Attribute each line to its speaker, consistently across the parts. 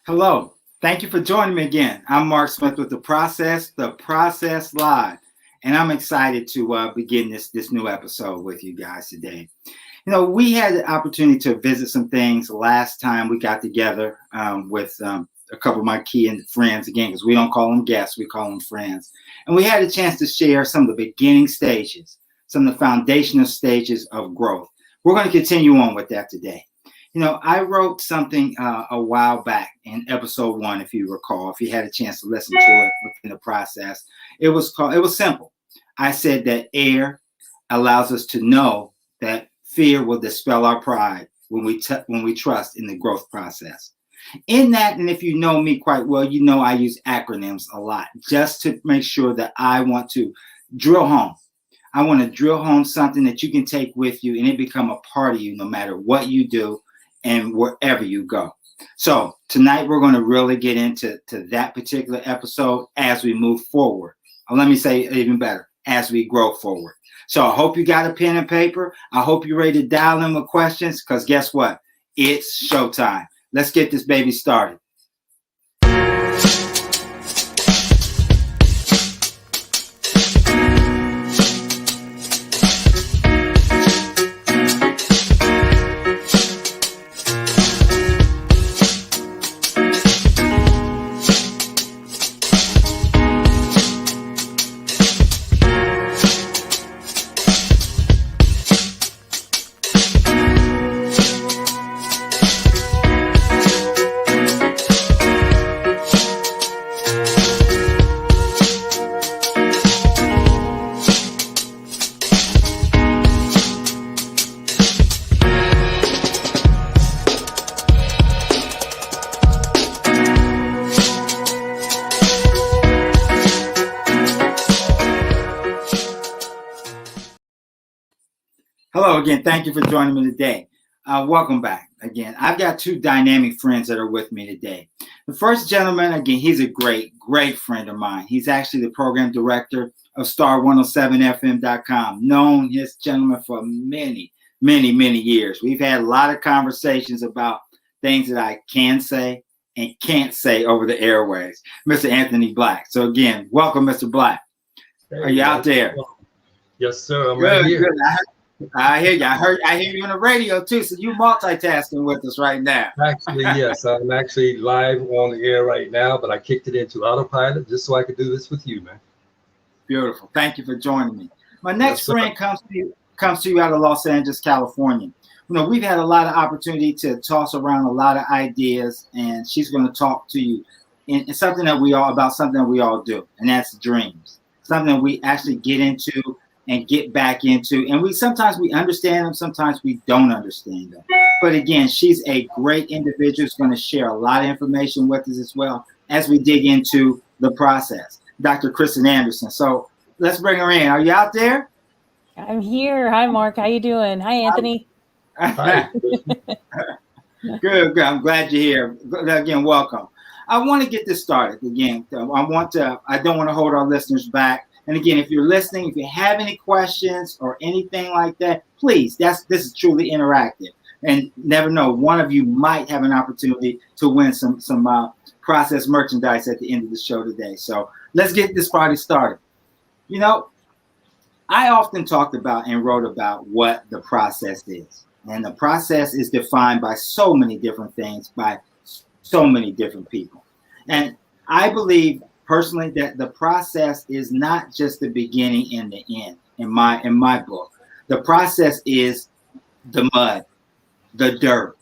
Speaker 1: Hello. Thank you for joining me again. I'm Mark Smith with The Process Live, and I'm excited to begin this new episode with you guys today. We had the opportunity to visit some things last time we got together with a couple of my key friends again, because we don't call them guests, we call them friends. And we had a chance to share some of the beginning stages, some of the foundational stages of growth. We're going to continue on with that today. I wrote something a while back in episode 1, if you recall, if you had a chance to listen to it within the process. It was simple. I said that air allows us to know that fear will dispel our pride when we trust in the growth process. In that, and if you know me quite well, you know I use acronyms a lot just to make sure that I want to drill home. I want to drill home something that you can take with you and it become a part of you no matter what you do and wherever you go. So tonight we're going to really get into that particular episode as we move forward. Or let me say even better, as we grow forward. So I hope you got a pen and paper. I hope you're ready to dial in with questions, because guess what? It's showtime. Let's get this baby started. Hello again. Thank you for joining me today. Welcome back again. I've got two dynamic friends that are with me today. The first gentleman, again, he's a great friend of mine. He's actually the program director of Star107FM.com, known this gentleman for many years. We've had a lot of conversations about things that I can say and can't say over the airways. Mr. Anthony Black. So again, welcome, Mr. Black.
Speaker 2: Hey,
Speaker 1: are you out there?
Speaker 2: Yes, sir. I'm right here.
Speaker 1: Good. I hear you. I hear you on the radio too. So you multitasking with us right now.
Speaker 2: Actually, yes, I'm actually live on the air right now, but I kicked it into autopilot just so I could do this with you, man.
Speaker 1: Beautiful. Thank you for joining me. My next friend comes to you out of Los Angeles, California. We've had a lot of opportunity to toss around a lot of ideas, and she's going to talk to you in something that we all do, and that's dreams. Something that we actually get into and get back into. And we sometimes we understand them, sometimes we don't understand them. But again, she's a great individual who's going to share a lot of information with us as well as we dig into the process. Dr. Kristen Andersen. So let's bring her in. Are you out there?
Speaker 3: I'm here. Hi, Mark. How you doing? Hi, Anthony.
Speaker 2: Hi.
Speaker 1: Good. I'm glad you're here. Again, welcome. I want to get this started. Again, I don't want to hold our listeners back. And again, if you're listening, if you have any questions or anything like that, please, this is truly interactive. And never know, one of you might have an opportunity to win some process merchandise at the end of the show today. So let's get this party started. I often talked about and wrote about what the process is. And the process is defined by so many different things, by so many different people. And I believe personally that the process is not just the beginning and the end in my book. The process is the mud, the dirt,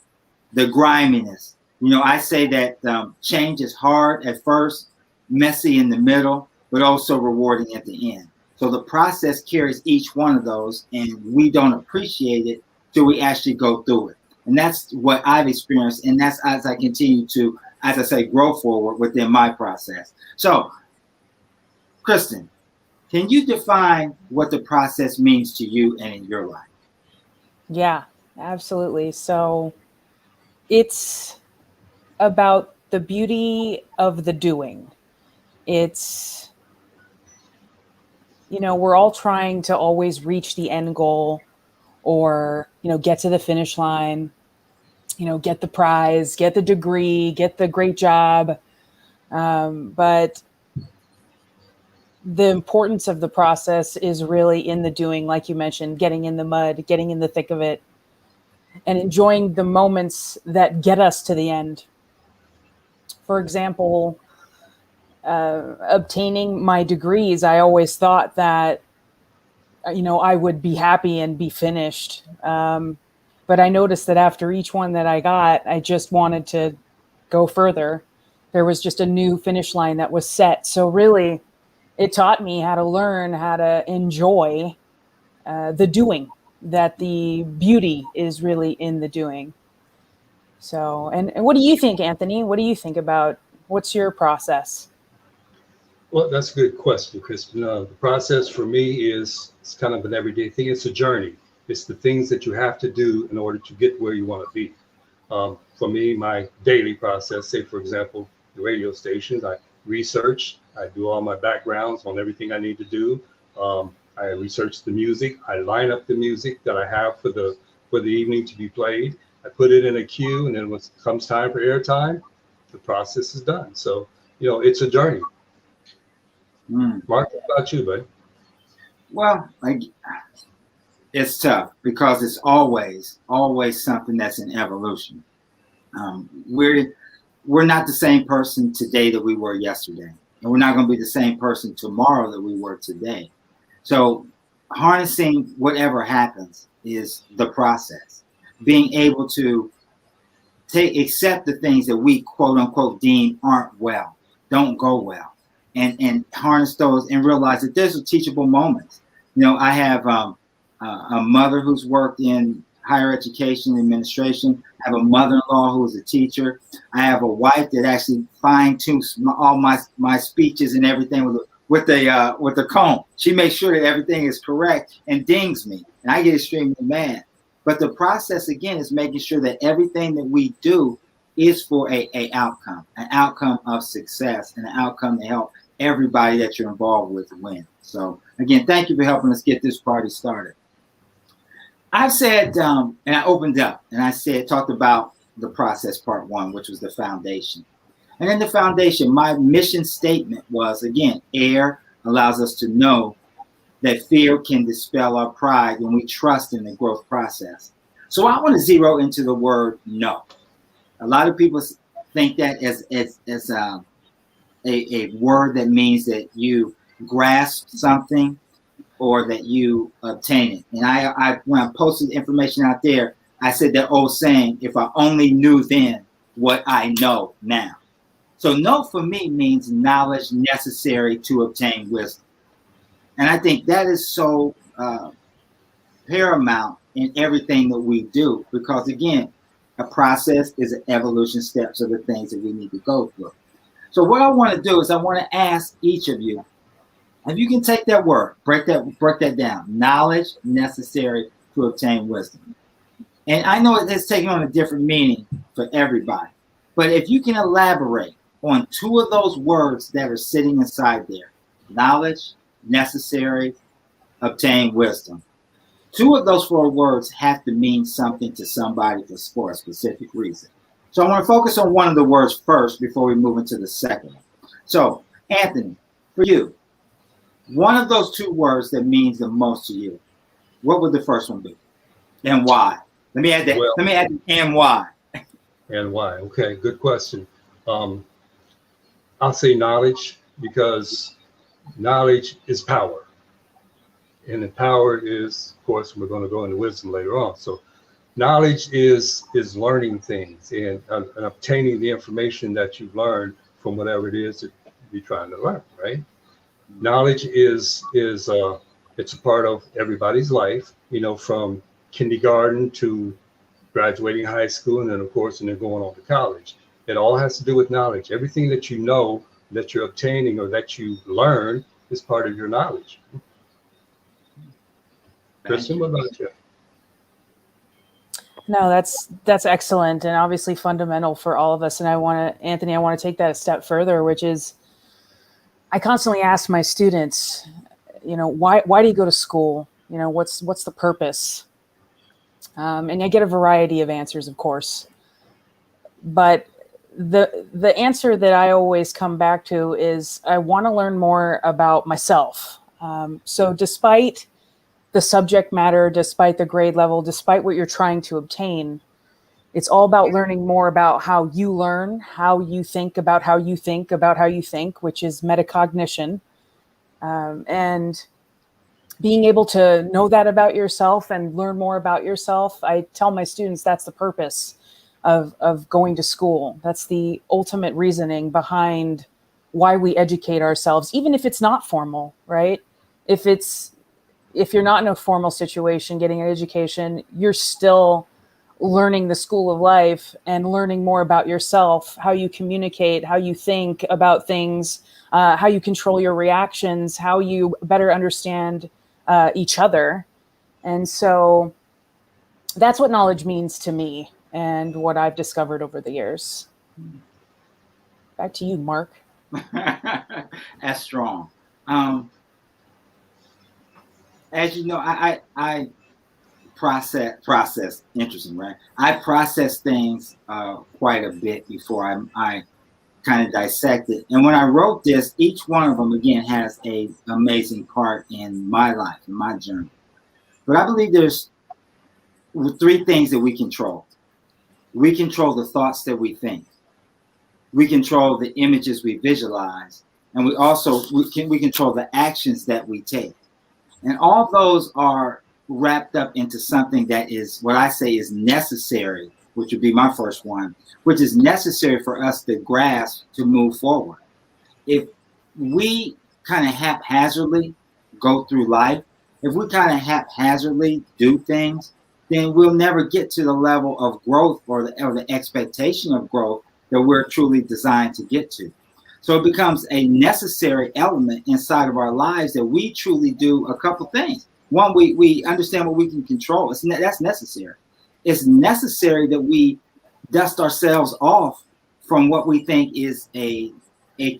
Speaker 1: the griminess. I say that change is hard at first, messy in the middle, but also rewarding at the end. So the process carries each one of those, and we don't appreciate it till we actually go through it. And that's what I've experienced, and that's as I continue to, as I say, grow forward within my process. So, Kristen, can you define what the process means to you and in your life?
Speaker 3: Yeah, absolutely. So it's about the beauty of the doing. It's, we're all trying to always reach the end goal or, get to the finish line. get the prize, get the degree, get the great job. But the importance of the process is really in the doing, like you mentioned, getting in the mud, getting in the thick of it, and enjoying the moments that get us to the end. For example, obtaining my degrees, I always thought that, I would be happy and be finished. But I noticed that after each one that I got, I just wanted to go further. There was just a new finish line that was set. So really, it taught me how to learn how to enjoy the doing, that the beauty is really in the doing. So, and what do you think, Anthony? What do you think about what's your process?
Speaker 2: Well, that's a good question, Kristen. The process for me is it's kind of an everyday thing. It's a journey. It's the things that you have to do in order to get where you want to be. For me, my daily process, say, for example, the radio stations, I research, I do all my backgrounds on everything I need to do. I research the music. I line up the music that I have for the evening to be played. I put it in a queue, and then when it comes time for airtime, the process is done. So, it's a journey. Mark, what about you, buddy?
Speaker 1: Well, it's tough because it's always something that's in evolution. We're not the same person today that we were yesterday, and we're not going to be the same person tomorrow that we were today. So harnessing whatever happens is the process. Being able to accept the things that we quote unquote deem don't go well, and harness those and realize that there's teachable moments. I have a mother who's worked in higher education administration. I have a mother-in-law who is a teacher. I have a wife that actually fine-tunes all my speeches and everything with the comb. She makes sure that everything is correct and dings me, and I get extremely mad. But the process again is making sure that everything that we do is for an outcome of success, and an outcome to help everybody that you're involved with win. So again, thank you for helping us get this party started. I've said, and I opened up and I talked about the process part one, which was the foundation. And in the foundation, my mission statement was, again, air allows us to know that fear can dispel our pride when we trust in the growth process. So I want to zero into the word no. A lot of people think that as a word that means that you grasp something or that you obtain it. And I when I posted information out there, I said that old saying, if I only knew then what I know now. So no for me means knowledge necessary to obtain wisdom. And I think that is so paramount in everything that we do, because again, a process is an evolution steps of the things that we need to go through. So what I want to do is I want to ask each of you, if you can take that word, break that down, knowledge necessary to obtain wisdom. And I know it's taking on a different meaning for everybody, but if you can elaborate on two of those words that are sitting inside there, knowledge necessary, obtain wisdom. Two of those four words have to mean something to somebody for a specific reason. So I want to focus on one of the words first before we move into the second one. So, Anthony, for you, one of those two words that means the most to you, what would the first one be? And why? Let me add that. Let me add and why.
Speaker 2: And why? Okay, good question. I'll say knowledge, because knowledge is power. And the power is, of course, we're going to go into wisdom later on. So knowledge is learning things and obtaining the information that you've learned from whatever it is that you're trying to learn, right? Knowledge is it's a part of everybody's life, from kindergarten to graduating high school, and then of course, and then going on to college. It all has to do with knowledge. Everything that you know, that you're obtaining, or that you learn is part of your knowledge. Kristen, what about you?
Speaker 3: No, that's excellent and obviously fundamental for all of us. And Anthony, I want to take that a step further, which is I constantly ask my students, why do you go to school? What's the purpose? And I get a variety of answers, of course. But the answer that I always come back to is I want to learn more about myself. So despite the subject matter, despite the grade level, despite what you're trying to obtain, it's all about learning more about how you learn, how you think about how you think about how you think, which is metacognition. And being able to know that about yourself and learn more about yourself, I tell my students that's the purpose of going to school. That's the ultimate reasoning behind why we educate ourselves, even if it's not formal, right? If you're not in a formal situation, getting an education, you're still learning the school of life and learning more about yourself, how you communicate, how you think about things, how you control your reactions, how you better understand each other. And so that's what knowledge means to me and what I've discovered over the years. Back to you, Mark.
Speaker 1: That's strong. As you know, I process, interesting, right? I process things quite a bit before I kind of dissect it. And when I wrote this, each one of them, again, has a amazing part in my life, in my journey. But I believe there's three things that we control. We control the thoughts that we think. We control the images we visualize. And we control the actions that we take. And all those are wrapped up into something that is what I say is necessary, which would be my first one, which is necessary for us to grasp to move forward. If we kind of haphazardly go through life, if we kind of haphazardly do things, then we'll never get to the level of growth or the expectation of growth that we're truly designed to get to. So it becomes a necessary element inside of our lives that we truly do a couple things. One, we understand what we can control. That's necessary. It's necessary that we dust ourselves off from what we think is a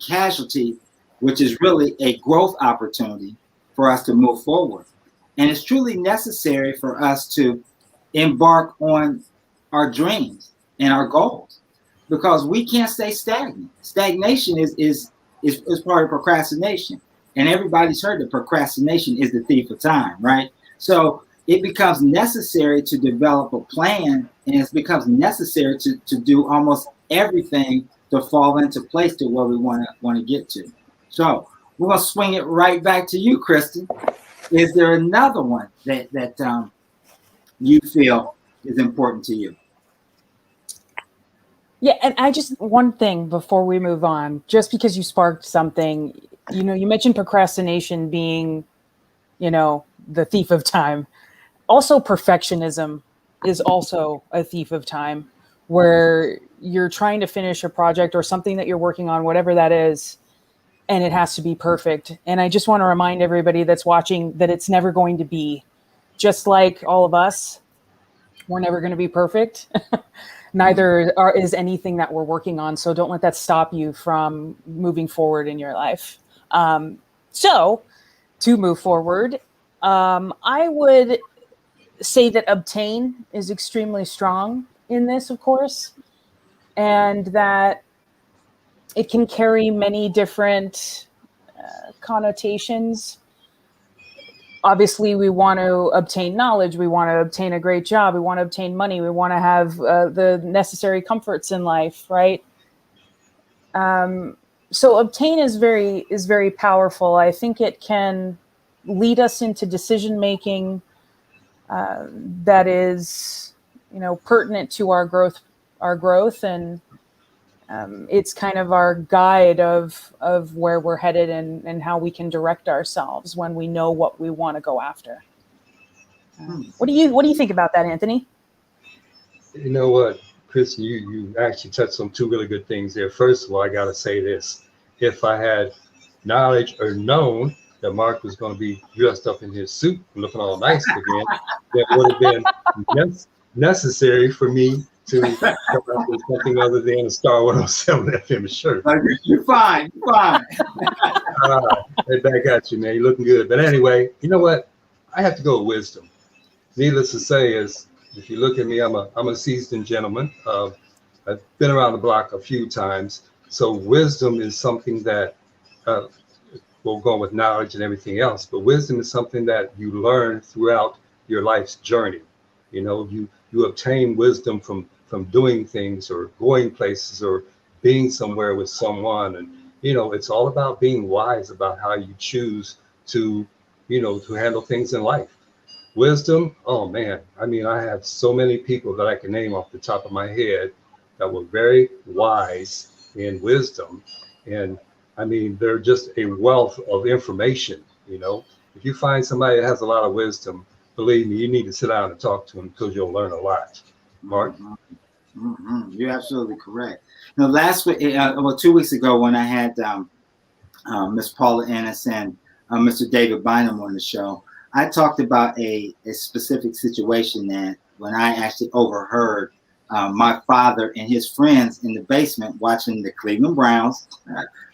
Speaker 1: casualty, which is really a growth opportunity for us to move forward. And it's truly necessary for us to embark on our dreams and our goals, because we can't stay stagnant. Stagnation is part of procrastination. And everybody's heard that procrastination is the thief of time, right? So it becomes necessary to develop a plan, and it becomes necessary to do almost everything to fall into place to where we want to get to. So we're going to swing it right back to you, Kristen. Is there another one that you feel is important to you?
Speaker 3: Yeah, and one thing before we move on, just because you sparked something, you mentioned procrastination being, the thief of time. Also, perfectionism is also a thief of time, where you're trying to finish a project or something that you're working on, whatever that is, and it has to be perfect. And I just want to remind everybody that's watching that it's never going to be. Just like all of us, we're never going to be perfect. Neither is anything that we're working on. So don't let that stop you from moving forward in your life. So to move forward, I would say that obtain is extremely strong in this, of course, and that it can carry many different connotations. Obviously, we want to obtain knowledge. We want to obtain a great job. We want to obtain money. We want to have the necessary comforts in life, right? So obtain is very powerful. I think it can lead us into decision making that is, pertinent to our growth, and it's kind of our guide of where we're headed and how we can direct ourselves when we know what we want to go after. What do you think about that, Anthony?
Speaker 2: You know what, Kristen, you actually touched on two really good things there. First of all, I got to say this. If I had knowledge or known that Mark was going to be dressed up in his suit and looking all nice again, that would have been necessary for me to come up with something other than a Star 107 FM shirt.
Speaker 1: You're fine.
Speaker 2: Right back at you, man. You're looking good. But anyway, you know what? I have to go with wisdom. Needless to say, is if you look at me, I'm a seasoned gentleman. I've been around the block a few times. So wisdom is something that, we'll go with knowledge and everything else, but wisdom is something that you learn throughout your life's journey. You know, you obtain wisdom from doing things or going places or being somewhere with someone. And, you know, it's all about being wise about how you choose to, you know, to handle things in life. Wisdom, oh man, I mean, I have so many people that I can name off the top of my head that were very wise in wisdom. And I mean, they're just a wealth of information. You know, if you find somebody that has a lot of wisdom, believe me, you need to sit down and talk to them because you'll learn a lot. Mark?
Speaker 1: You're absolutely correct. Now, last week, 2 weeks ago, when I had Miss Paula Andersen, Mr. David Bynum on the show, I talked about a specific situation that when I actually overheard my father and his friends in the basement watching the Cleveland Browns,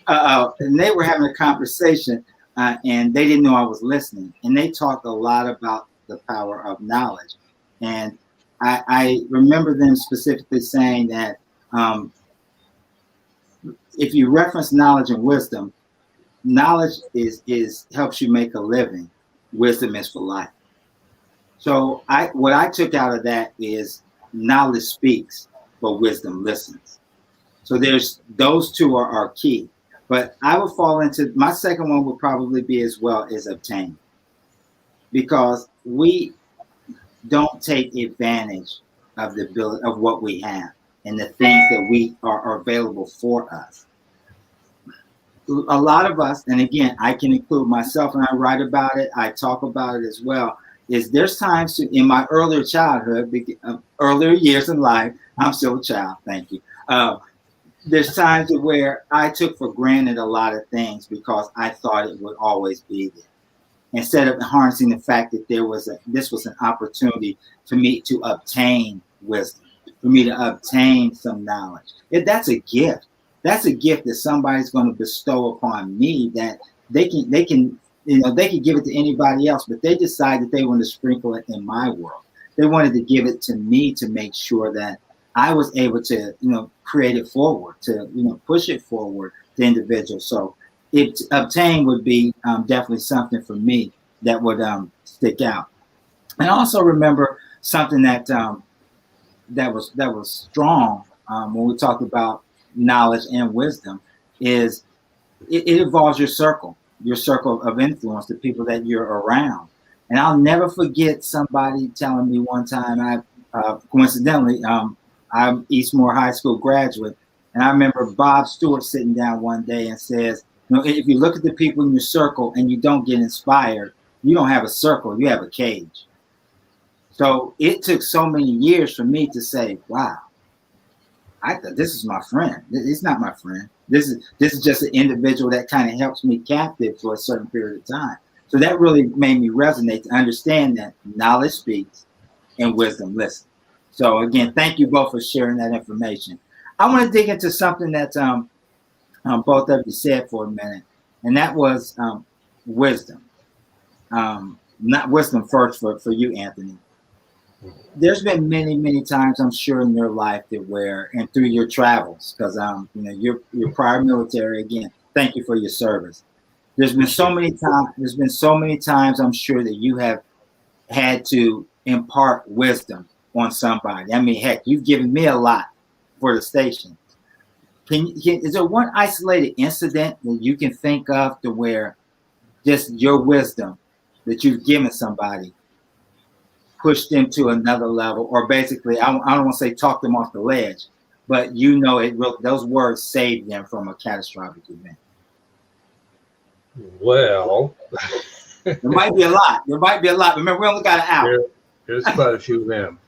Speaker 1: and they were having a conversation, and they didn't know I was listening. And they talked a lot about the power of knowledge. And I remember them specifically saying that if you reference knowledge and wisdom, knowledge is helps you make a living. Wisdom is for life. So what I took out of that is knowledge speaks, but wisdom listens. So there's those two are key. But I would fall into my second one would probably be as well as obtain, because we don't take advantage of the ability of what we have and the things that we are available for us. A lot of us, and again, I can include myself, and I write about it, I talk about it as well, is there's times in my earlier childhood, earlier years in life, I'm still a child, thank you. There's times where I took for granted a lot of things because I thought it would always be there, instead of harnessing the fact that this was an opportunity for me to obtain wisdom, for me to obtain some knowledge. That's a gift. That's a gift that somebody's going to bestow upon me, that they can give it to anybody else, but they decide that they want to sprinkle it in my world. They wanted to give it to me to make sure that I was able to, create it forward, to, push it forward to individuals. So obtain would be definitely something for me that would stick out. And I also remember something that was strong when we talked about knowledge and wisdom is it involves your circle of influence, the people that you're around. And I'll never forget somebody telling me one time, coincidentally, I'm Eastmore High School graduate, and I remember Bob Stewart sitting down one day and says, if you look at the people in your circle and you don't get inspired, you don't have a circle, you have a cage. So it took so many years for me to say, wow, I thought this is my friend. It's not my friend. This is just an individual that kind of helps me captive for a certain period of time. So that really made me resonate to understand that knowledge speaks and wisdom listens. So again, thank you both for sharing that information. I want to dig into something that both of you said for a minute, and that was wisdom. Not wisdom first for you, Anthony. There's been many, many times, I'm sure, in your life and through your travels, because you're prior military. Again, thank you for your service. There's been so many times I'm sure that you have had to impart wisdom on somebody. I mean, heck, you've given me a lot for the station. Is there one isolated incident that you can think of to where just your wisdom that you've given somebody pushed them to another level, or basically, I don't want to say talk them off the ledge, but those words saved them from a catastrophic event?
Speaker 2: Well,
Speaker 1: there might be a lot. Remember, we only got an hour.
Speaker 2: There's quite a few of them.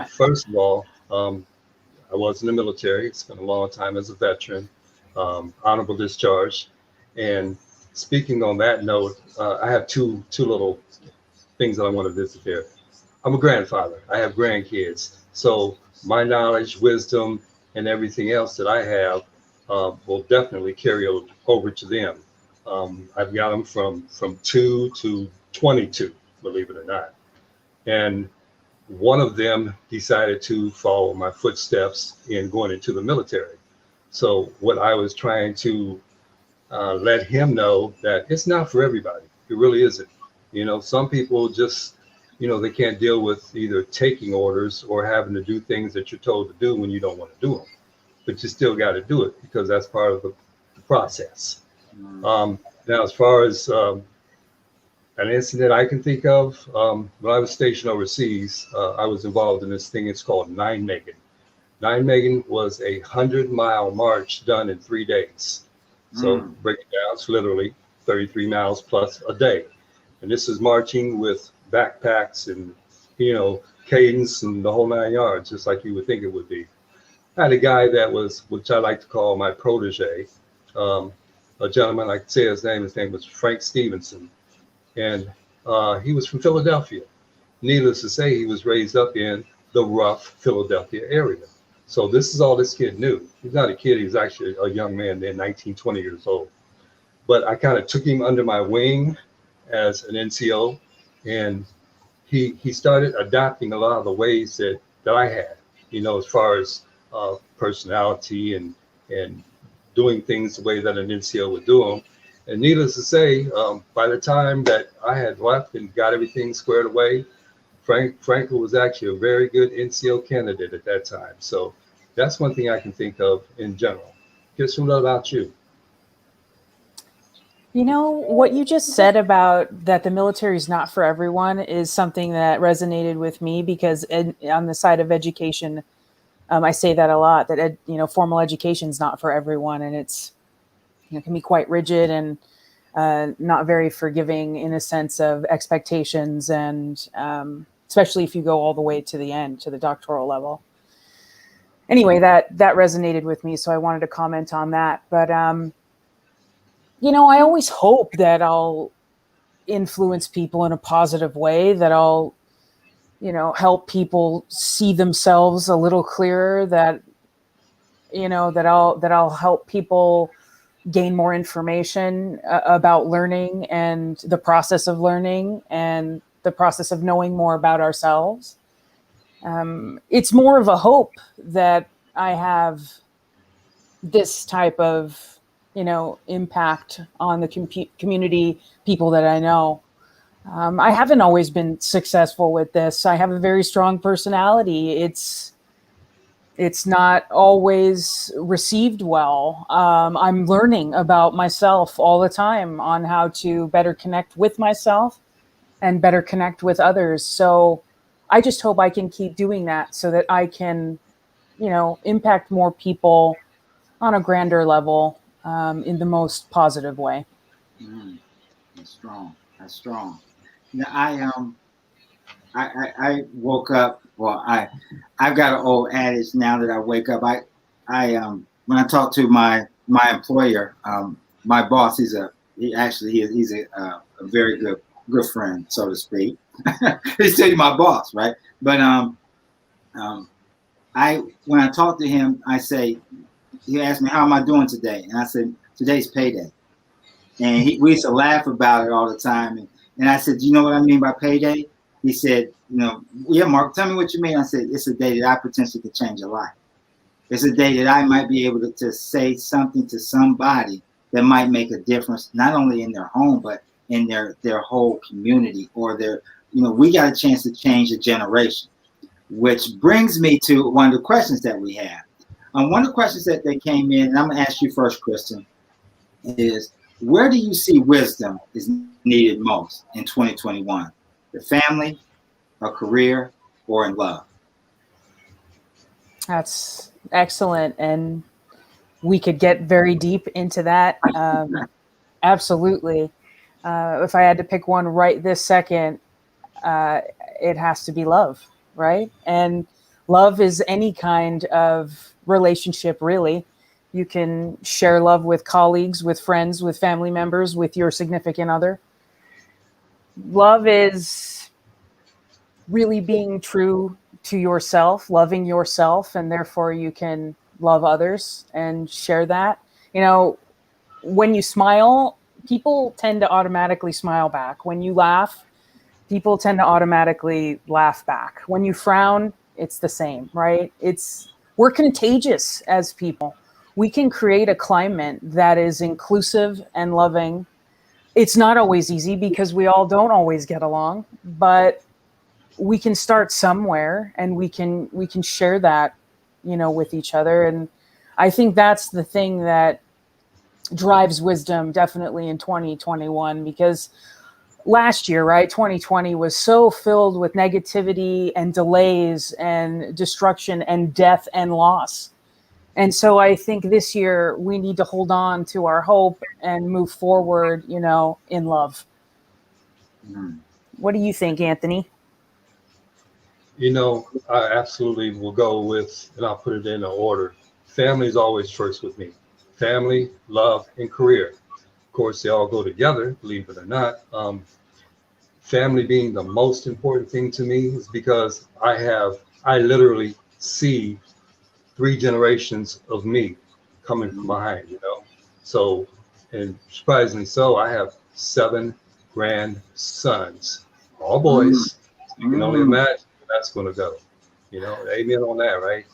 Speaker 2: First of all, I was in the military. Spent a long time as a veteran, honorable discharge. And speaking on that note, I have two little things that I want to visit there. I'm a grandfather. I have grandkids. So my knowledge, wisdom, and everything else that I have will definitely carry over to them. I've got them from 2 to 22, believe it or not. And one of them decided to follow my footsteps in going into the military. So what I was trying to let him know that it's not for everybody. It really isn't. Some people just, they can't deal with either taking orders or having to do things that you're told to do when you don't want to do them. But you still got to do it because that's part of the process. Now, as far as an incident I can think of, when I was stationed overseas, I was involved in this thing. It's called 9 Megan. 9 Megan was a 100-mile march done in 3 days. So break it down, it's literally 33 miles plus a day. And this is marching with backpacks and, cadence and the whole 9 yards, just like you would think it would be. I had a guy that was, which I like to call my protege, a gentleman, I can say his name was Frank Stevenson. And he was from Philadelphia. Needless to say, he was raised up in the rough Philadelphia area. So this is all this kid knew. He's not a kid, he's actually a young man then, 19, 20 years old. But I kind of took him under my wing as an NCO, and he started adopting a lot of the ways that I had, as far as personality and doing things the way that an NCO would do them. And needless to say, by the time that I had left and got everything squared away, Frank was actually a very good NCO candidate at that time. So that's one thing I can think of in general. Kristen, what about you?
Speaker 3: What you just said about that the military is not for everyone is something that resonated with me because on the side of education, I say that a lot, that, formal education is not for everyone. And it's, can be quite rigid and not very forgiving in a sense of expectations. And especially if you go all the way to the end, to the doctoral level. Anyway, that resonated with me. So I wanted to comment on that. But, I always hope that I'll influence people in a positive way, that I'll, help people see themselves a little clearer, that, that I'll help people gain more information about learning and the process of learning and the process of knowing more about ourselves. It's more of a hope that I have this type of, impact on the community, people that I know. I haven't always been successful with this. I have a very strong personality. It's not always received well. I'm learning about myself all the time on how to better connect with myself and better connect with others. So I just hope I can keep doing that so that I can, impact more people on a grander level in the most positive way.
Speaker 1: That's strong. That's strong. I woke up. Well, I've got an old adage now that I wake up. I when I talk to my employer, my boss, he's a very good friend, so to speak. He's still my boss, right? But when I talk to him, I say, he asked me, how am I doing today? And I said, today's payday. And we used to laugh about it all the time. And I said, do you know what I mean by payday? He said, yeah, Mark, tell me what you mean. I said, it's a day that I potentially could change a life. It's a day that I might be able to say something to somebody that might make a difference, not only in their home, but in their whole community, or we got a chance to change a generation. Which brings me to one of the questions that we have. One of the questions that came in, and I'm going to ask you first, Kristen, is where do you see wisdom is needed most in 2021? The family, a career, or in love?
Speaker 3: That's excellent. And we could get very deep into that. Absolutely. If I had to pick one right this second, it has to be love, right? And love is any kind of relationship, really. You can share love with colleagues, with friends, with family members, with your significant other. Love is really being true to yourself, loving yourself, and therefore you can love others and share that. When you smile, people tend to automatically smile back. When you laugh, people tend to automatically laugh back. When you frown, it's the same, right? We're contagious as people. We can create a climate that is inclusive and loving. It's not always easy because we all don't always get along, but we can start somewhere, and we can share that, with each other. And I think that's the thing that drives wisdom definitely in 2021, because last year, right, 2020 was so filled with negativity and delays and destruction and death and loss. And so I think this year we need to hold on to our hope and move forward, in love.
Speaker 1: Mm.
Speaker 3: What do you think, Anthony?
Speaker 2: I absolutely will go with, and I'll put it in order. Family is always first with me. Family, love, and career. Of course, they all go together, believe it or not. Family being the most important thing to me is because I literally see 3 generations of me coming from behind, So, and surprisingly so, I have 7 grandsons, all boys. You can only imagine where that's going to go, amen on that, right?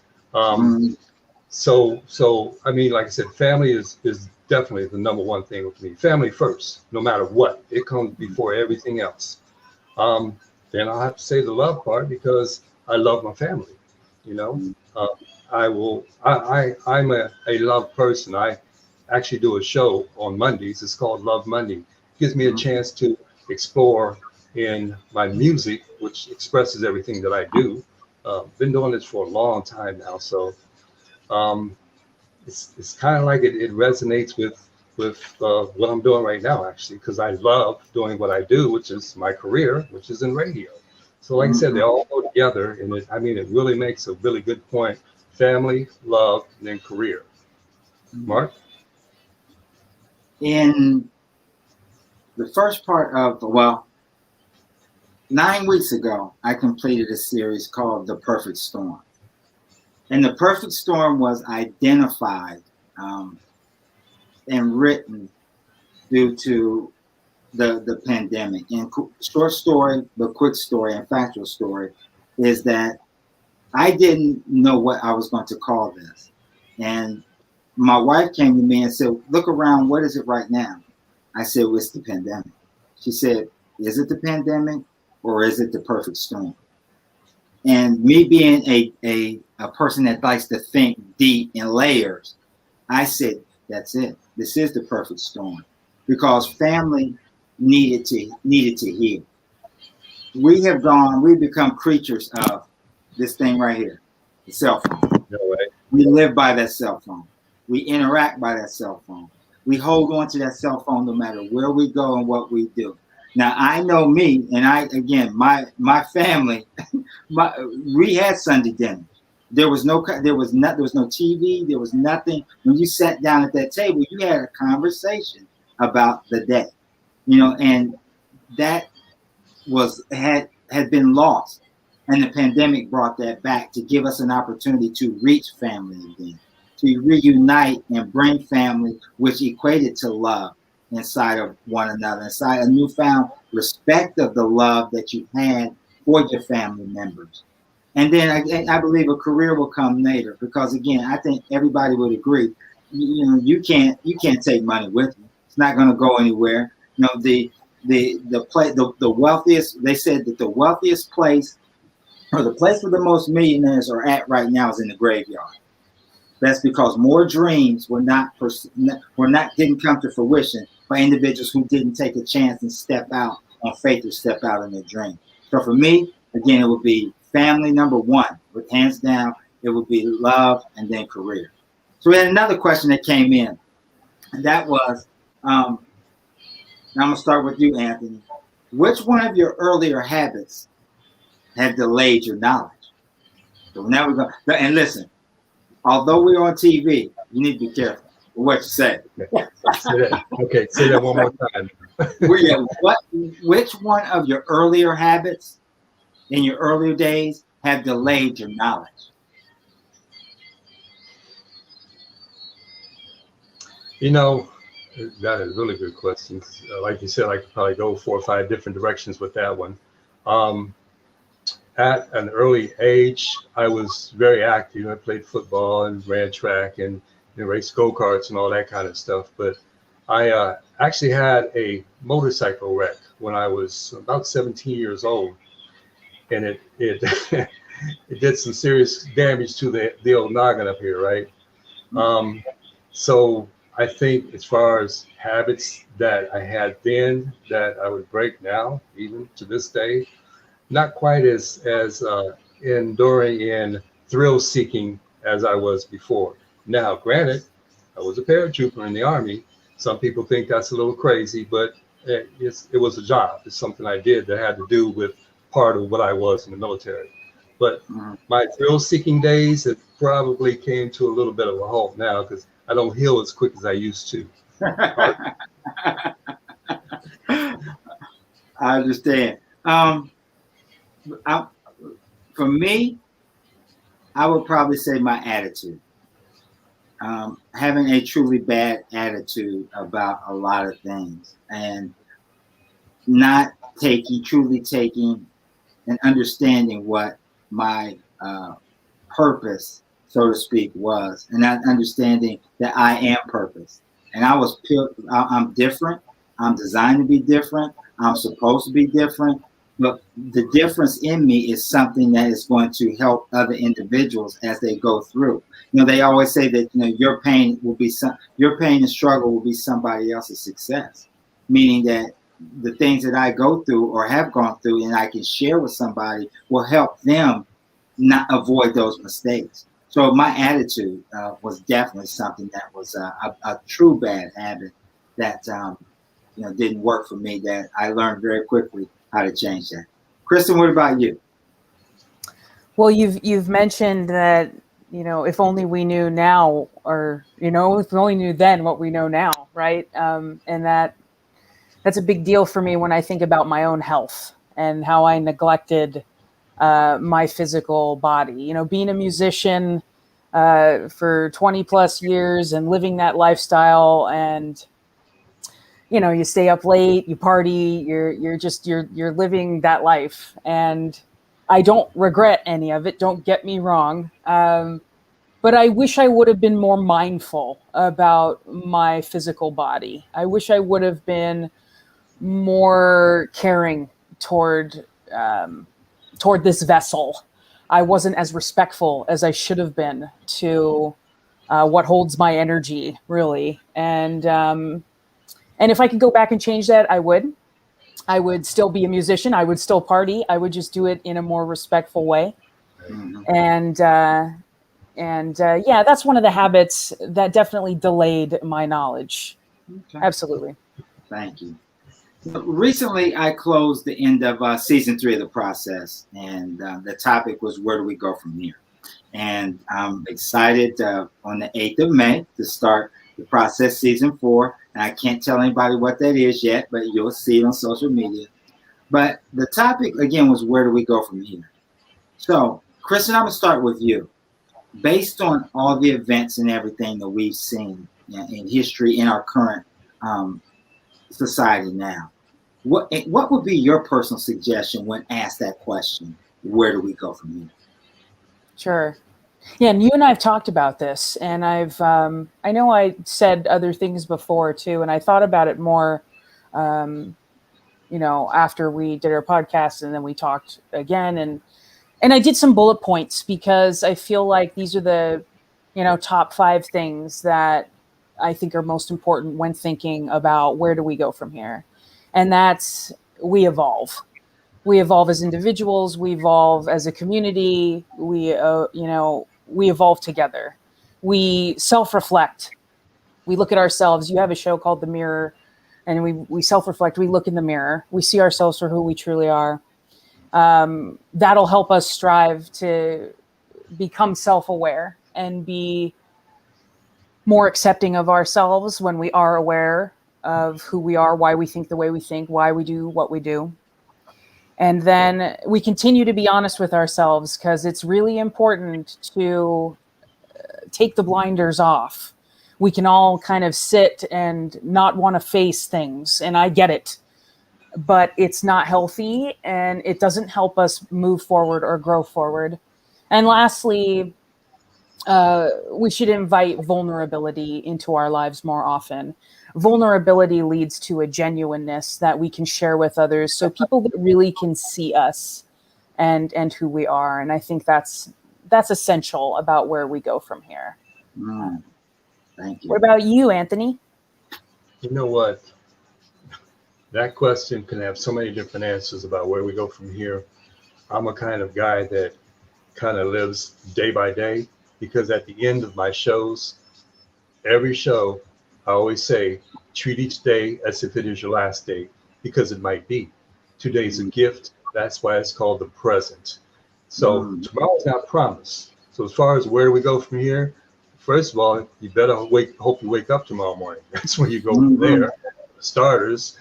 Speaker 2: So I mean, like I said, family is definitely the number one thing with me. Family first, no matter what. It comes before everything else. Then I'll have to say the love part, because I love my family. I'm a love person. I actually do a show on Mondays. It's called Love Monday. It gives me a chance to explore in my music, which expresses everything that I do. Been doing this for a long time now, so it's kind of like it resonates with what I'm doing right now, actually, because I love doing what I do, which is my career, which is in radio. So like I said, they all go together, and it really makes a really good point. Family, love, and then career. Mark?
Speaker 1: In the first part of, 9 weeks ago, I completed a series called The Perfect Storm. And the perfect storm was identified and written due to the pandemic. And short story, but quick story and factual story is that I didn't know what I was going to call this. And my wife came to me and said, look around, what is it right now? I said, well, it's the pandemic. She said, is it the pandemic or is it the perfect storm? And me being a person that likes to think deep in layers, I said, that's it. This is the perfect storm, because family needed to heal. We've become creatures of this thing right here, the cell phone.
Speaker 2: No way.
Speaker 1: We live by that cell phone. We interact by that cell phone. We hold on to that cell phone no matter where we go and what we do. Now, I know me, and my family, we had Sunday dinner. There was no TV. There was nothing. When you sat down at that table, you had a conversation about the day, and that had been lost. And the pandemic brought that back to give us an opportunity to reach family again, to reunite and bring family, which equated to love inside of one another, inside a newfound respect of the love that you had for your family members. And then I believe a career will come later, because again, I think everybody would agree, you can't take money with you. It's not going to go anywhere. The wealthiest, they said that the wealthiest place, or the place where the most millionaires are at right now, is in the graveyard. That's because more dreams didn't come to fruition by individuals who didn't take a chance and step out on faith, or step out in their dream. So for me, again, it would be family number one, with hands down. It would be love, and then career. So we had another question that came in, and that was, now I'm gonna start with you, Anthony. Which one of your earlier habits had delayed your knowledge? So now we're going to, and listen, although we're on TV, you need to be careful with what you say.
Speaker 2: Okay, say that one more time.
Speaker 1: Which one of your earlier habits in your earlier days have delayed your knowledge?
Speaker 2: That is really good questions. Like you said, I could probably go 4 or 5 different directions with that one. Um, at an early age, I was very active. I played football and ran track and raced go-karts and all that kind of stuff. But I actually had a motorcycle wreck when I was about 17 years old, and it it did some serious damage to the old noggin up here, right? So I think as far as habits that I had then that I would break now, even to this day, not quite as enduring and thrill seeking as I was before. Now, granted, I was a paratrooper in the Army. Some people think that's a little crazy, but it was a job. It's something I did that had to do with part of what I was in the military. But my thrill seeking days have probably came to a little bit of a halt now because I don't heal as quick as I used to.
Speaker 1: I understand. For me, I would probably say my attitude. Having a truly bad attitude about a lot of things and not truly taking and understanding what my purpose, so to speak, was, and not understanding that I am purpose. And I'm different. I'm designed to be different. I'm supposed to be different. But the difference in me is something that is going to help other individuals as they go through. They always say that your pain and struggle will be somebody else's success, meaning that the things that I go through or have gone through and I can share with somebody will help them not avoid those mistakes. So my attitude was definitely something that was a true bad habit that didn't work for me, that I learned very quickly how to change that. Kristen, what about you?
Speaker 3: Well, you've mentioned that, if only we knew now, or, if we only knew then what we know now, right? And that's a big deal for me when I think about my own health and how I neglected my physical body. Being a musician for 20 plus years and living that lifestyle, and you stay up late, you party, you're living that life, and I don't regret any of it. Don't get me wrong. But I wish I would have been more mindful about my physical body. I wish I would have been more caring toward this vessel. I wasn't as respectful as I should have been to what holds my energy, really. And if I could go back and change that, I would. I would still be a musician. I would still party. I would just do it in a more respectful way. Mm-hmm. And yeah, that's one of the habits that definitely delayed my knowledge. Okay. Absolutely.
Speaker 1: Thank you. Recently, I closed the end of season 3 of the process, and the topic was, where do we go from here? And I'm excited on the 8th of May to start the process season 4. And I can't tell anybody what that is yet, but you'll see it on social media. But the topic, again, was, where do we go from here? So, Kristen, I'm going to start with you. Based on all the events and everything that we've seen in history in our current society now, what would be your personal suggestion when asked that question, where do we go from here?
Speaker 3: Sure. Yeah, and you and I have talked about this, and I know I said other things before too, and I thought about it more, after we did our podcast, and then we talked again, and I did some bullet points because I feel like these are the, top 5 things that I think are most important when thinking about where do we go from here, and that's, we evolve. We evolve as individuals. We evolve as a community. We evolve together. We self-reflect. We look at ourselves. You have a show called The Mirror, and we self-reflect. We look in the mirror. We see ourselves for who we truly are. That'll help us strive to become self-aware and be more accepting of ourselves when we are aware of who we are, why we think the way we think, why we do what we do. And then we continue to be honest with ourselves, because it's really important to take the blinders off. We can all kind of sit and not want to face things, and I get it. but it's not healthy and it doesn't help us move forward or grow forward. And lastly, we should invite vulnerability into our lives more often. Vulnerability leads to a genuineness that we can share with others, so people that really can see us and who we are. And I think that's essential about where we go from here.
Speaker 1: Thank you.
Speaker 3: What about you, Anthony?
Speaker 2: You know what? That question can have so many different answers about where we go from here. I'm a kind of guy that kind of lives day by day, because at the end of my shows, every show, I always say, treat each day as if it is your last day, because it might be. Today's a gift. That's why it's called the present. So tomorrow's not promised. So as far as where we go from here, first of all, you better hope you wake up tomorrow morning. That's where you go from there. For starters,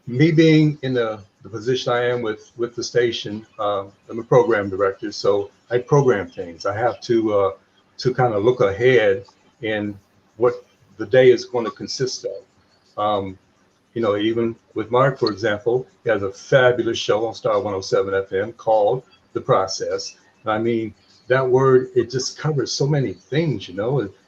Speaker 2: me being in the position I am with the station, I'm a program director, so I program things. I have to kind of look ahead in what the day is going to consist of. Even with Mark, for example, he has a fabulous show on Star 107 FM called The Process. I mean, that word, it just covers so many things,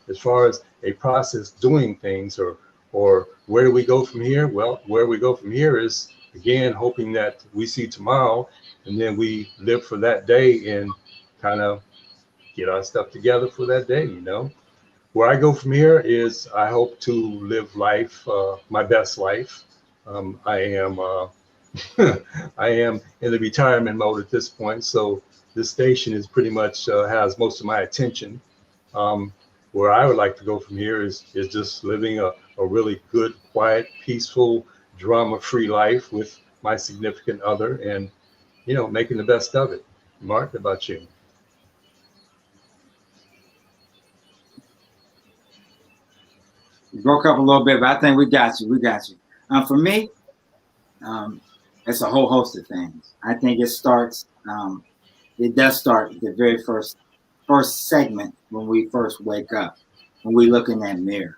Speaker 2: as far as a process doing things, or where do we go from here? Well, where we go from here is, again, hoping that we see tomorrow, and then we live for that day and kind of get our stuff together for that day, Where I go from here is I hope to live life, my best life. I am I am in the retirement mode at this point, so this station is pretty much has most of my attention. Where I would like to go from here is just living a really good, quiet, peaceful, drama-free life with my significant other, and making the best of it. Mark, how about you?
Speaker 1: You broke up a little bit, but I think we got you. For me, it's a whole host of things. I think it starts. It does start the very first segment when we first wake up, when we look in that mirror,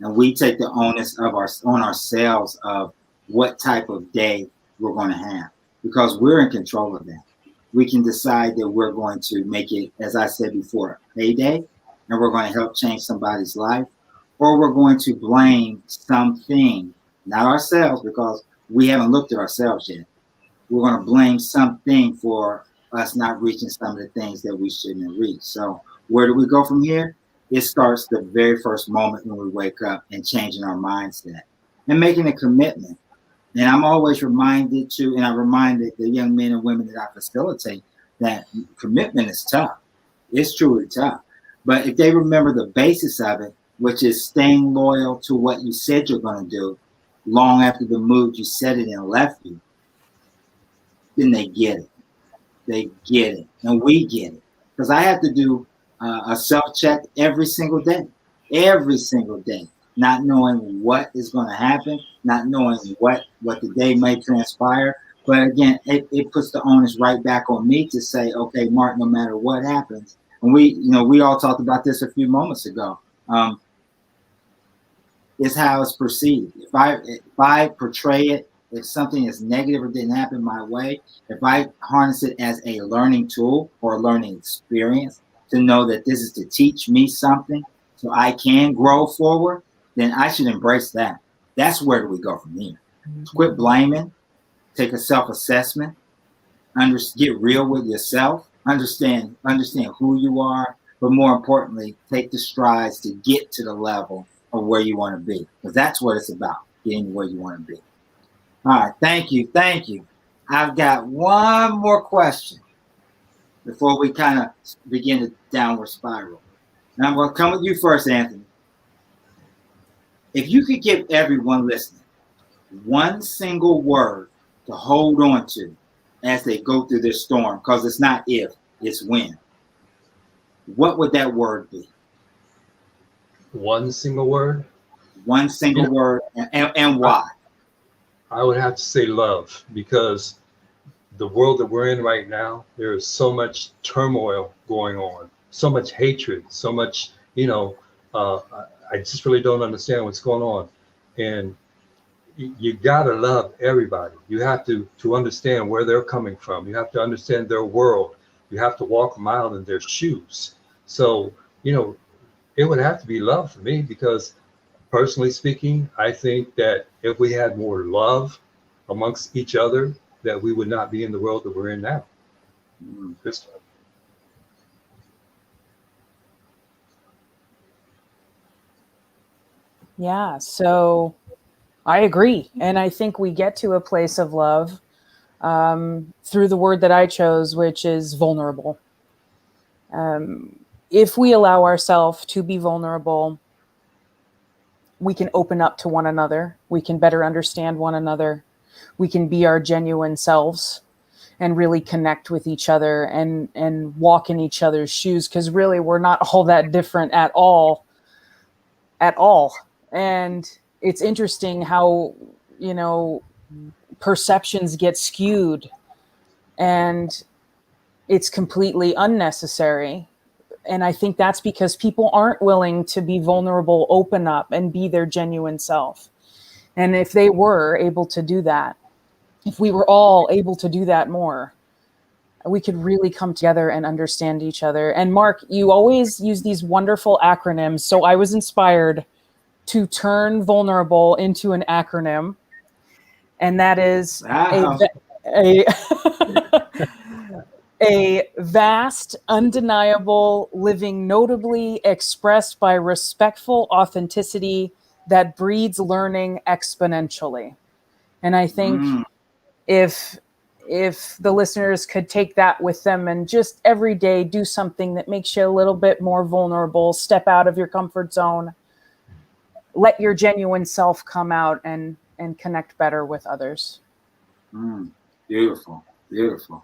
Speaker 1: and we take the onus on ourselves of what type of day we're going to have, because we're in control of that. We can decide that we're going to make it, as I said before, a day, and we're going to help change somebody's life, or we're going to blame something, not ourselves, because we haven't looked at ourselves yet. We're going to blame something for us not reaching some of the things that we shouldn't have reached. So where do we go from here? It starts the very first moment when we wake up and changing our mindset and making a commitment. And I'm always reminded and I reminded the young men and women that I facilitate that commitment is tough. It's truly tough. But if they remember the basis of it, which is staying loyal to what you said you're going to do long after the mood you said it and left you, then they get it. They get it. And we get it. Because I have to do a self-check every single day, not knowing what is going to happen, not knowing what the day may transpire. But again, it puts the onus right back on me to say, okay, Mark, no matter what happens. And we all talked about this a few moments ago. Is how it's perceived. If I portray it, if something is negative or didn't happen my way, if I harness it as a learning tool or a learning experience to know that this is to teach me something so I can grow forward, then I should embrace that. That's where do we go from here. Quit blaming, take a self-assessment, get real with yourself, understand who you are, but more importantly, take the strides to get to the level of where you want to be, because that's what it's about, getting where you want to be. All right, thank you. I've got one more question before we kind of begin the downward spiral. Now I'm going to come with you first, Anthony. If you could give everyone listening one single word to hold on to as they go through this storm, because it's not if, it's when, what would that word be?
Speaker 2: One single word?
Speaker 1: One single word, and why?
Speaker 2: I would have to say love, because the world that we're in right now, there is so much turmoil going on, so much hatred, so much, I just really don't understand what's going on. And you gotta love everybody. You have to understand where they're coming from. You have to understand their world. You have to walk a mile in their shoes. So, it would have to be love for me, because personally speaking, I think that if we had more love amongst each other, that we would not be in the world that we're in now. Kristen.
Speaker 3: Yeah, so I agree. And I think we get to a place of love through the word that I chose, which is vulnerable. If we allow ourselves to be vulnerable, we can open up to one another. We can better understand one another. We can be our genuine selves and really connect with each other and walk in each other's shoes, because really we're not all that different at all. And it's interesting how, perceptions get skewed, and it's completely unnecessary. And I think that's because people aren't willing to be vulnerable, open up, and be their genuine self. And if they were able to do that, if we were all able to do that more, we could really come together and understand each other. And Mark, you always use these wonderful acronyms. So I was inspired to turn vulnerable into an acronym. And that is a vast, undeniable living, notably expressed by respectful authenticity that breeds learning exponentially. And I think if the listeners could take that with them and just every day do something that makes you a little bit more vulnerable, step out of your comfort zone, let your genuine self come out and connect better with others.
Speaker 1: Beautiful. The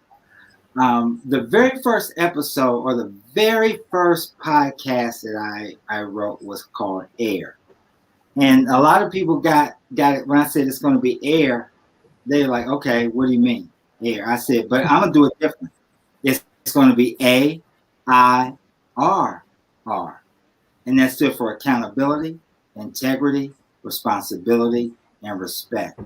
Speaker 1: very first episode, or the very first podcast that I wrote, was called Air. And a lot of people got it when I said it's going to be air. They're like, okay, what do you mean air? I said, but I'm going to do it different. It's going to be AIRR. And that stood for accountability, integrity, responsibility, and respect.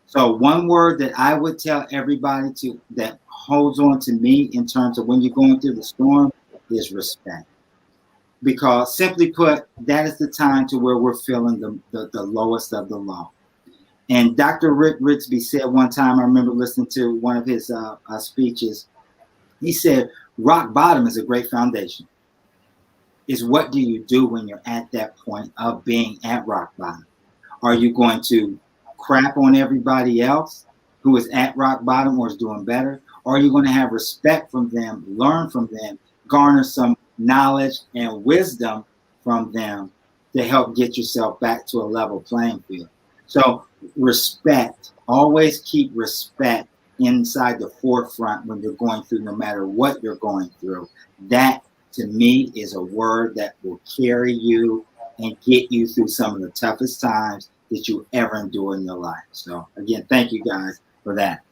Speaker 1: So one word that I would tell everybody that holds on to me in terms of when you're going through the storm is respect. Because simply put, that is the time to where we're feeling the lowest of the low. And Dr. Rick Rigsby said one time, I remember listening to one of his speeches, he said, rock bottom is a great foundation. Is what do you do when you're at that point of being at rock bottom? Are you going to crap on everybody else who is at rock bottom or is doing better? Or are you going to have respect from them, learn from them, garner some knowledge and wisdom from them to help get yourself back to a level playing field? So respect, always keep respect inside the forefront when you're going through, no matter what you're going through. That, to me, is a word that will carry you and get you through some of the toughest times that you ever endure in your life. So again, thank you guys for that.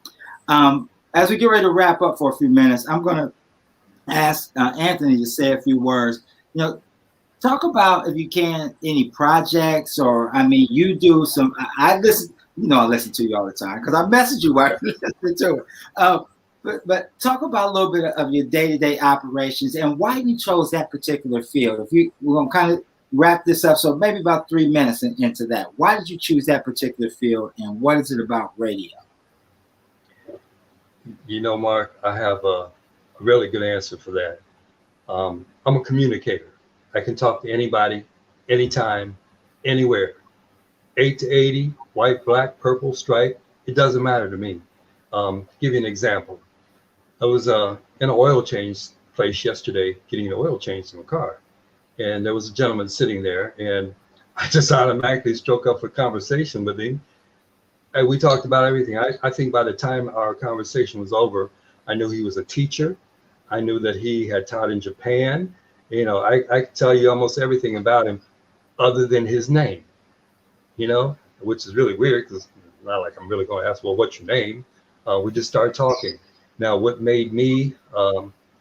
Speaker 1: As we get ready to wrap up for a few minutes, I'm going to ask Anthony to say a few words. Talk about, if you can, any projects, or you do some. I listen. I listen to you all the time because I message you while you're listening to it. But talk about a little bit of your day-to-day operations and why you chose that particular field. We're gonna kind of wrap this up, so maybe about 3 minutes into that. Why did you choose that particular field, and what is it about radio?
Speaker 2: Mark, I have a really good answer for that. I'm a communicator. I can talk to anybody, anytime, anywhere. 8 to 80, white, black, purple, stripe, it doesn't matter to me. Give you an example. I was in an oil change place yesterday getting an oil change in my car. And there was a gentleman sitting there, and I just automatically struck up a conversation with him. And we talked about everything. I think by the time our conversation was over, I knew he was a teacher. I knew that he had taught in Japan. I could tell you almost everything about him other than his name, which is really weird because it's not like I'm really going to ask, well, what's your name? We just started talking. Now, what made me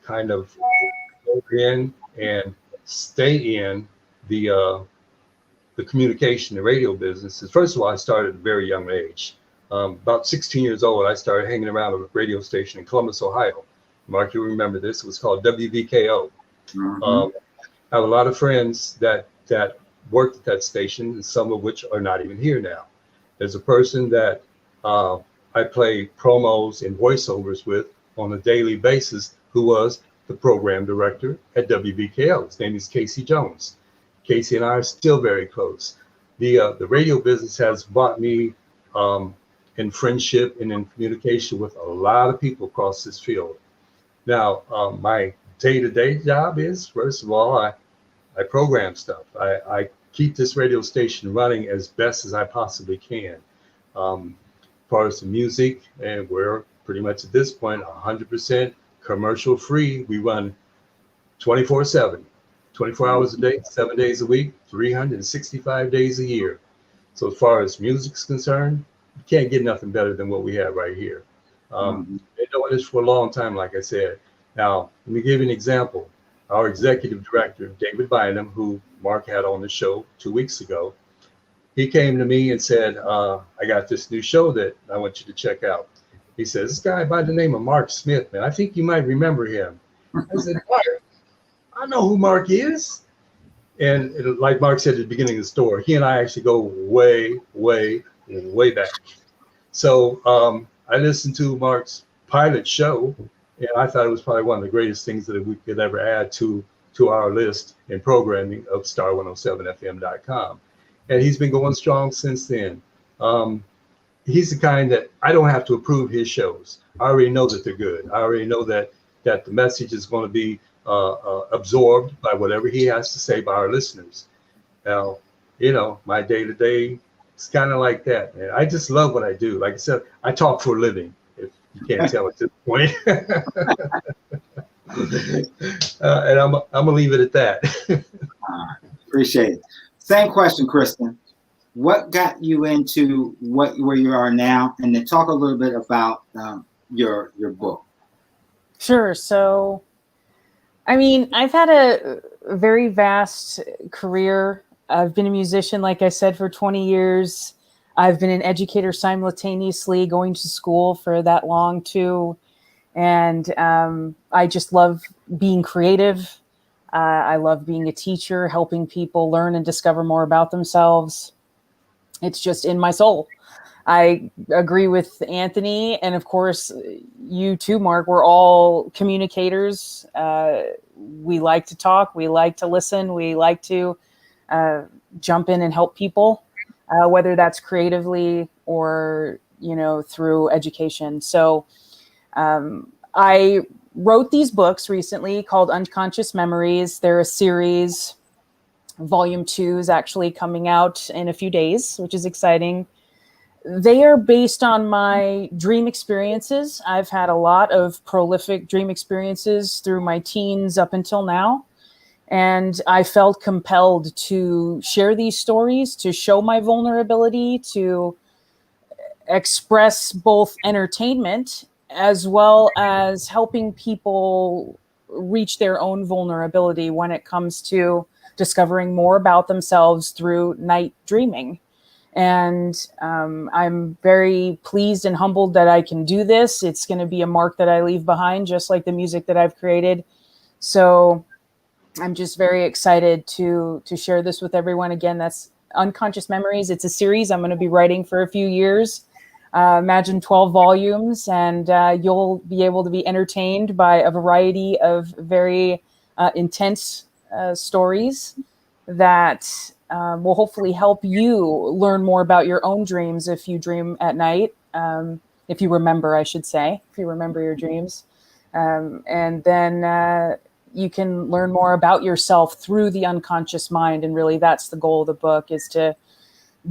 Speaker 2: kind of go in and stay in the the communication, the radio business is, first of all, I started at a very young age. About 16 years old, I started hanging around a radio station in Columbus, Ohio. Mark, you remember this. It was called WVKO.
Speaker 1: Mhm.
Speaker 2: I have a lot of friends that worked at that station, and some of which are not even here now. There's a person that I play promos and voiceovers with on a daily basis who was the program director at WVKO. His name is Casey Jones. Casey and I are still very close. The radio business has brought me in friendship and in communication with a lot of people across this field. Now, my day-to-day job is, first of all, I program stuff. I keep this radio station running as best as I possibly can. As far as the music, and we're pretty much at this point 100% commercial free. We run 24/7, 24 hours a day, 7 days a week, 365 days a year. So as far as music's concerned, you can't get nothing better than what we have right here. Been doing this for a long time, like I said. Now, let me give you an example. Our executive director, David Bynum, who Mark had on the show 2 weeks ago, he came to me and said, I got this new show that I want you to check out. He says, this guy by the name of Mark Smith, man, I think you might remember him. I said, Mark, I know who Mark is. And like Mark said at the beginning of the story, he and I actually go way, way, way back. So I listened to Mark's pilot show, and I thought it was probably one of the greatest things that we could ever add to our list in programming of star107fm.com. And he's been going strong since then. He's the kind that I don't have to approve his shows. I already know that they're good. I already know that the message is going to be absorbed by whatever he has to say by our listeners. Now, you know, my day-to-day, it's kind of like that, man. I just love what I do. Like I said, I talk for a living, if you can't tell at this point. And I'm gonna leave it at that.
Speaker 1: Appreciate it. Same question, Kristen. What got you into where you are now, and then talk a little bit about your book.
Speaker 3: Sure. So, I mean, I've had a very vast career. I've been a musician, like I said, for 20 years. I've been an educator simultaneously, going to school for that long too. And I just love being creative. I love being a teacher, helping people learn and discover more about themselves. It's just in my soul. I agree with Anthony, and of course, you too, Mark. We're all communicators. We like to talk. We like to listen. We like to jump in and help people, whether that's creatively or, you know, through education. So I wrote these books recently called Unconscious Memories. They're a series. Volume 2 is actually coming out in a few days, which is exciting. They are based on my dream experiences. I've had a lot of prolific dream experiences through my teens up until now. And I felt compelled to share these stories, to show my vulnerability, to express both entertainment as well as helping people reach their own vulnerability when it comes to discovering more about themselves through night dreaming. And I'm very pleased and humbled that I can do this. It's going to be a mark that I leave behind, just like the music that I've created. So I'm just very excited to share this with everyone. Again, that's Unconscious Memories. It's a series I'm going to be writing for a few years. Imagine 12 volumes, and you'll be able to be entertained by a variety of very intense stories that will hopefully help you learn more about your own dreams if you dream at night. If you remember, I should say, if you remember your dreams. And then you can learn more about yourself through the unconscious mind. And really, that's the goal of the book, is to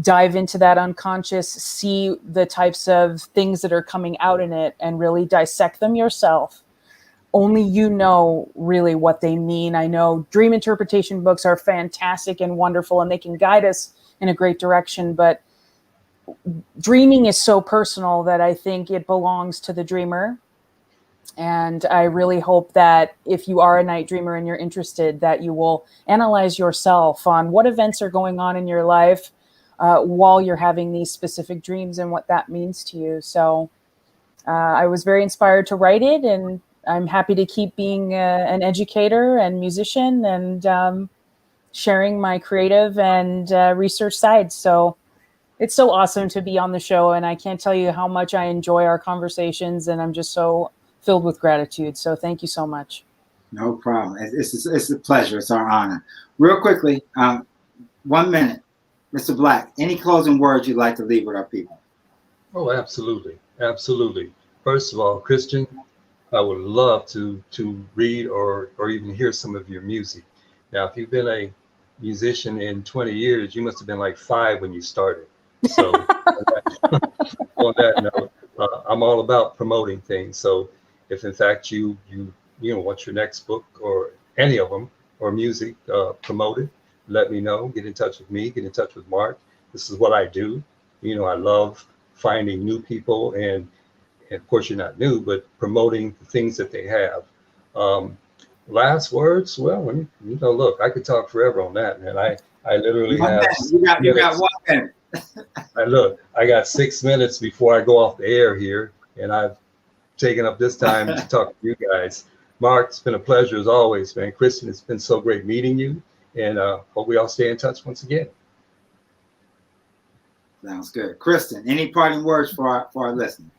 Speaker 3: dive into that unconscious, see the types of things that are coming out in it, and really dissect them yourself. Only you know really what they mean. I know dream interpretation books are fantastic and wonderful, and they can guide us in a great direction, but dreaming is so personal that I think it belongs to the dreamer. And I really hope that if you are a night dreamer and you're interested, that you will analyze yourself on what events are going on in your life while you're having these specific dreams and what that means to you. So I was very inspired to write it, and I'm happy to keep being an educator and musician and sharing my creative and research sides. So it's so awesome to be on the show, and I can't tell you how much I enjoy our conversations, and I'm just so filled with gratitude. So thank you so much.
Speaker 1: No problem. It's a pleasure. It's our honor. Real quickly, 1 minute, Mr. Black, any closing words you'd like to leave with our people?
Speaker 2: Oh, absolutely. Absolutely. First of all, Kristen, I would love to read or even hear some of your music. Now, if you've been a musician in 20 years, you must have been like 5 when you started. So on that note, I'm all about promoting things. So if in fact you want your next book or any of them or music promoted, let me know. Get in touch with me. Get in touch with Mark. This is what I do. I love finding new people, and of course you're not new, but promoting the things that they have. Last words? Well, look, I could talk forever on that, man. I literally have.
Speaker 1: You got 1 minute.
Speaker 2: I got 6 minutes before I go off the air here, and I've taken up this time to talk to you guys. Mark, it's been a pleasure as always, man. Kristen, it's been so great meeting you, and hope we all stay in touch once again.
Speaker 1: Sounds good. Kristen, any parting words for our listeners?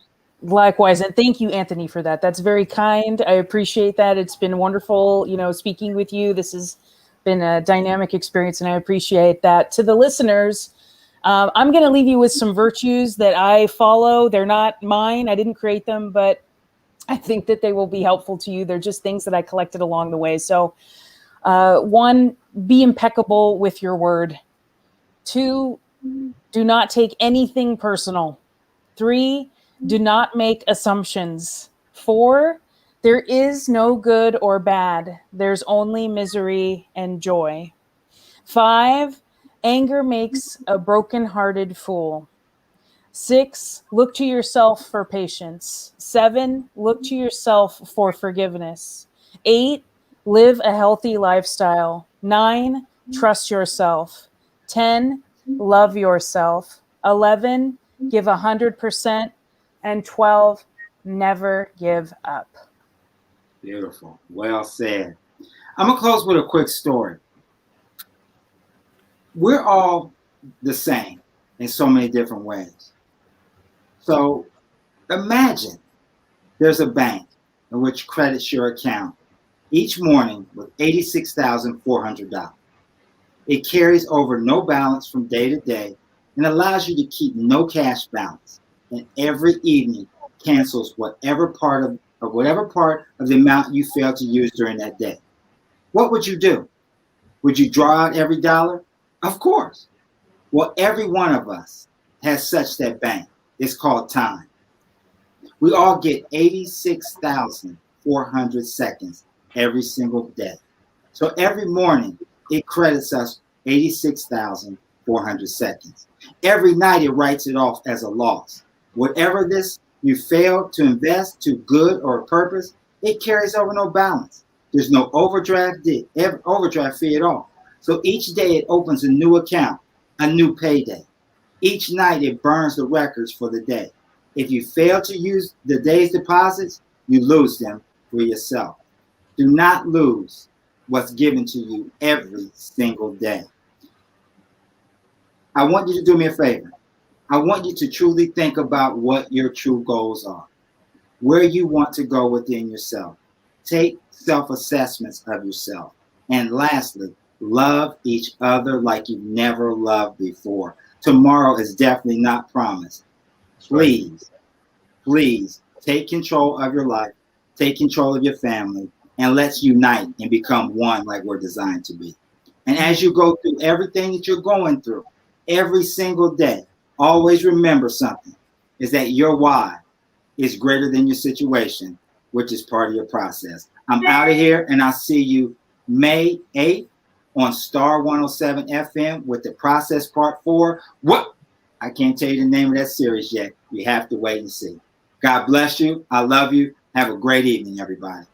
Speaker 3: Likewise, and thank you, Anthony, for that. That's very kind. I appreciate that. It's been wonderful, speaking with you. This has been a dynamic experience, and I appreciate that. To the listeners, I'm going to leave you with some virtues that I follow. They're not mine. I didn't create them, but I think that they will be helpful to you. They're just things that I collected along the way. So 1, be impeccable with your word. 2, do not take anything personal. 3, do not make assumptions. 4, there is no good or bad. There's only misery and joy. 5, anger makes a broken-hearted fool. 6, look to yourself for patience. 7, look to yourself for forgiveness. 8, live a healthy lifestyle. 9, trust yourself. 10, love yourself. 11, give 100%. And 12, never give up.
Speaker 1: Beautiful. Well said. I'm going to close with a quick story. We're all the same in so many different ways. So imagine there's a bank in which credits your account each morning with $86,400. It carries over no balance from day to day and allows you to keep no cash balance. And every evening cancels whatever part of the amount you failed to use during that day. What would you do? Would you draw out every dollar? Of course. Well, every one of us has such that bank. It's called time. We all get 86,400 seconds every single day. So every morning it credits us 86,400 seconds. Every night it writes it off as a loss. Whatever this you failed to invest to good or purpose, it carries over no balance. There's no overdraft fee at all. So each day it opens a new account, a new payday. Each night it burns the records for the day. If you fail to use the day's deposits, you lose them for yourself. Do not lose what's given to you every single day. I want you to do me a favor. I want you to truly think about what your true goals are, where you want to go within yourself. Take self-assessments of yourself. And lastly, love each other like you've never loved before. Tomorrow is definitely not promised. Please take control of your life, take control of your family, and let's unite and become one like we're designed to be. And as you go through everything that you're going through, every single day, always remember something, is that your why is greater than your situation, which is part of your process. I'm out of here, and I'll see you May 8th on Star 107 FM with the process part 4. What? I can't tell you the name of that series yet. You have to wait and see. God bless you. I love you. Have a great evening, everybody.